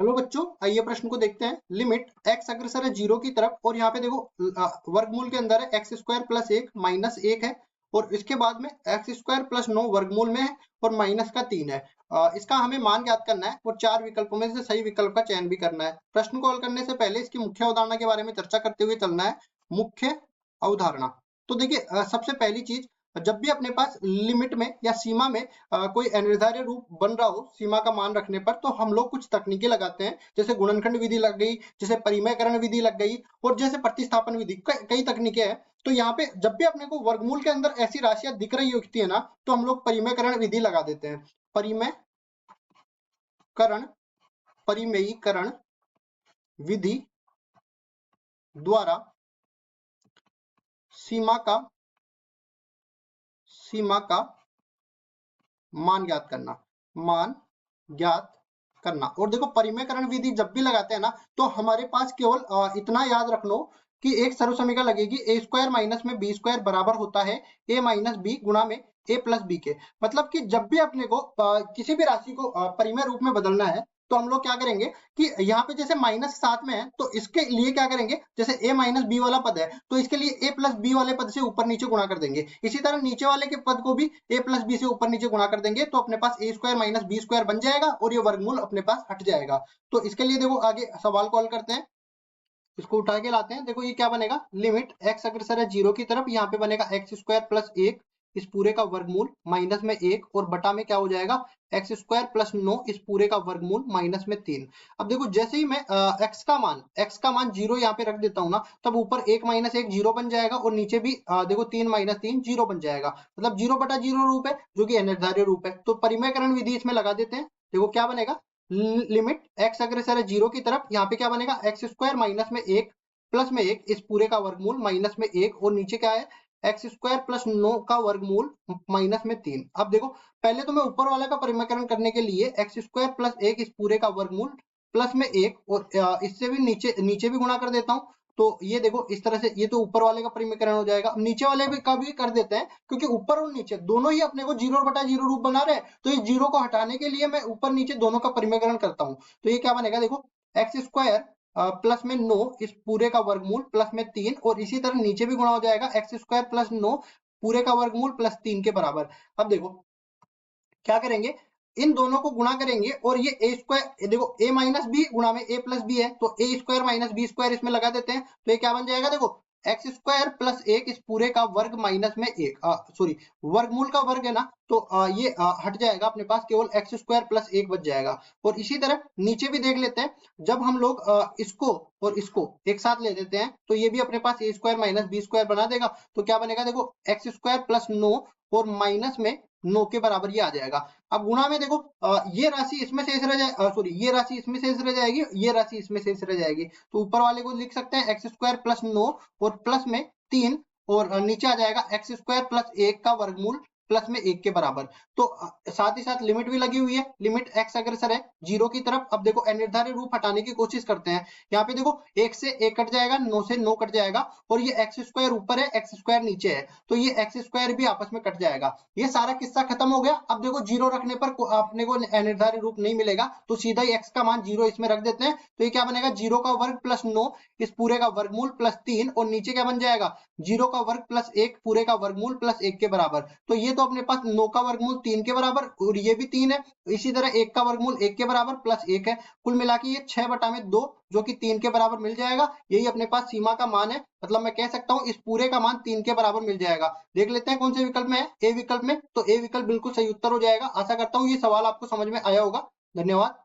Hello बच्चों, आइए प्रश्न को देखते हैं। लिमिट x अग्रसर है 0 की तरफ और यहाँ पे देखो वर्गमूल के अंदर है एक्स स्क्वायर प्लस एक माइनस एक है और इसके बाद में एक्स स्क्वायर प्लस 9 वर्गमूल में है और माइनस का 3 है। इसका हमें मान ज्ञात करना है और 4 विकल्पों में से सही विकल्प का चयन भी करना है। प्रश्न को हल करने से पहले इसकी मुख्य अवधारणा के बारे में चर्चा करते हुए चलना है। मुख्य अवधारणा तो देखिए, सबसे पहली चीज, जब भी अपने पास लिमिट में या सीमा में कोई अनिर्धारित रूप बन रहा हो सीमा का मान रखने पर, तो हम लोग कुछ तकनीकें लगाते हैं। जैसे गुणनखंड विधि लग गई, जैसे परिमेयकरण विधि लग गई और जैसे प्रतिस्थापन विधि, कई तकनीकें हैं। तो यहाँ पे जब भी अपने को वर्गमूल के अंदर ऐसी राशियां दिख रही होती है ना, तो हम लोग परिमेयकरण विधि लगा देते हैं। परिमेयीकरण विधि द्वारा सीमा का मान ज्ञात करना। और देखो, परिमेयकरण विधि जब भी लगाते हैं ना, तो हमारे पास केवल इतना याद रख लो कि एक सर्व समीकरण लगेगी, ए स्क्वायर माइनस में बी स्क्वायर बराबर होता है ए माइनस बी गुणा में ए प्लस बी के। मतलब कि जब भी अपने को किसी भी राशि को परिमेय रूप में बदलना है, तो हम लोग क्या करेंगे कि यहाँ पे जैसे माइनस साथ में है, तो इसके लिए क्या करेंगे, जैसे a माइनस बी वाला पद है तो इसके लिए a प्लस बी वाले पद से ऊपर नीचे गुणा कर देंगे। इसी तरह नीचे वाले के पद को भी a प्लस बी से ऊपर नीचे गुणा कर देंगे, तो अपने पास a square minus B square बन जाएगा और ये वर्गमूल अपने पास हट जाएगा। तो इसके लिए देखो, आगे सवाल को हल करते हैं, इसको उठा के लाते हैं। देखो ये क्या बनेगा, लिमिट x अग्रसर है 0 की तरफ, यहाँ पे बनेगा एक्स स्क्वायर प्लस एक इस पूरे का वर्गमूल माइनस में एक और बटा में क्या हो जाएगा, एक्स स्क्वायर प्लस 9 इस पूरे का वर्गमूल माइनस में 3। अब देखो, जैसे ही मैं x का मान 0 यहाँ पे रख देता हूँ ना, तब ऊपर 1 माइनस 1 0 बन जाएगा और नीचे भी देखो 3 माइनस 3 0 बन जाएगा। मतलब 0 बटा 0 रूप है, जो कि अनिर्धारित रूप है। तो परिमेयकरण विधि इसमें लगा देते हैं। देखो क्या बनेगा, लिमिट x अग्रसर है 0 की तरफ, यहाँ पे क्या बनेगा, एक्स स्क्वायर माइनस में एक प्लस में एक इस पूरे का वर्गमूल माइनस में एक और नीचे क्या है, एक्स स्क्वायर प्लस 9 का वर्गमूल माइनस में 3। अब देखो, पहले तो मैं ऊपर वाला का परिमेयकरण करने के लिए एक्स स्क्वायर प्लस एक इस पूरे का वर्गमूल प्लस में एक और इससे भी नीचे भी गुणा कर देता हूँ। तो ये देखो इस तरह से, ये तो ऊपर वाले का परिमेयकरण हो जाएगा। नीचे वाले का भी कर देते हैं, क्योंकि ऊपर और नीचे दोनों ही अपने को 0 बटा 0 रूप बना रहे हैं, तो इस 0 को हटाने के लिए मैं ऊपर नीचे दोनों का परिमेयकरण करता हूँ। तो ये क्या बनेगा, देखो एक्स स्क्वायर प्लस में 9 इस पूरे का वर्गमूल प्लस में 3 और इसी तरह नीचे भी गुणा हो जाएगा, एक्स स्क्वायर प्लस 9 पूरे का वर्गमूल प्लस 3 के बराबर। अब देखो क्या करेंगे, इन दोनों को गुणा करेंगे और ये ए स्क्वायर, देखो ए माइनस बी गुणा में ए प्लस बी है, तो ए स्क्वायर माइनस बी स्क्वायर इसमें लगा देते हैं। तो ये क्या बन जाएगा, देखो एक्स स्क्वायर प्लस एक इस पूरे का वर्ग माइनस में एक, सॉरी वर्गमूल का वर्ग है ना, तो ये हट जाएगा, अपने पास केवल एक्स स्क्वायर प्लस एक बच जाएगा। और इसी तरह नीचे भी देख लेते हैं, जब हम लोग इसको और इसको एक साथ ले लेते हैं, तो ये भी अपने पास ए स्क्वायर माइनस बी स्क्वायर बना देगा। तो क्या बनेगा, देखो एक्स स्क्वायर प्लस 9 और माइनस में 9 के बराबर ये आ जाएगा। अब गुणा में देखो, ये राशि इसमें शेष रह जाए, सॉरी ये राशि इसमें शेष रह जाएगी, ये राशि इसमें शेष रह जाएगी। तो ऊपर वाले को लिख सकते हैं एक्स स्क्वायर प्लस 9 और प्लस में 3 और नीचे आ जाएगा एक्स स्क्वायर प्लस एक का वर्गमूल प्लस में एक के बराबर। तो साथ ही साथ लिमिट भी लगी हुई है, लिमिट x अग्रसर है 0 की तरफ। अब देखो अनिर्धारित रूप हटाने की कोशिश करते हैं। यहाँ पे देखो 1 से 1 कट जाएगा, 9 से 9 कट जाएगा और ये एक्स स्क्वायर ऊपर है, एक्स स्क्वायर नीचे है, तो ये एक्स स्क्वायर भी आपस में कट जाएगा। ये सारा किस्सा खत्म हो गया। अब देखो 0 रखने पर अपने को अनिर्धारित रूप नहीं मिलेगा, तो सीधा ही x का मान 0 इसमें रख देते हैं। तो ये क्या बनेगा, 0 का वर्ग प्लस 9 इस पूरे का वर्गमूल प्लस 3 और नीचे क्या बन जाएगा, 0 का वर्ग प्लस 1 पूरे का वर्गमूल प्लस 1 के बराबर। तो ये तो अपने पास 9 का वर्गमूल 3 के बराबर और ये भी 3 है। इसी तरह 1 का वर्गमूल 1 के बराबर प्लस 1 है। कुल मिला के ये 6 बटा में 2 जो कि 3 के बराबर मिल जाएगा। यही अपने पास सीमा का मान है, मतलब मैं कह सकता हूँ इस पूरे का मान 3 के बराबर मिल जाएगा। देख लेते हैं कौन से विकल्प में है, ए विकल्प में। तो ए विकल्प बिल्कुल सही उत्तर हो जाएगा। आशा करता हूँ ये सवाल आपको समझ में आया होगा। धन्यवाद।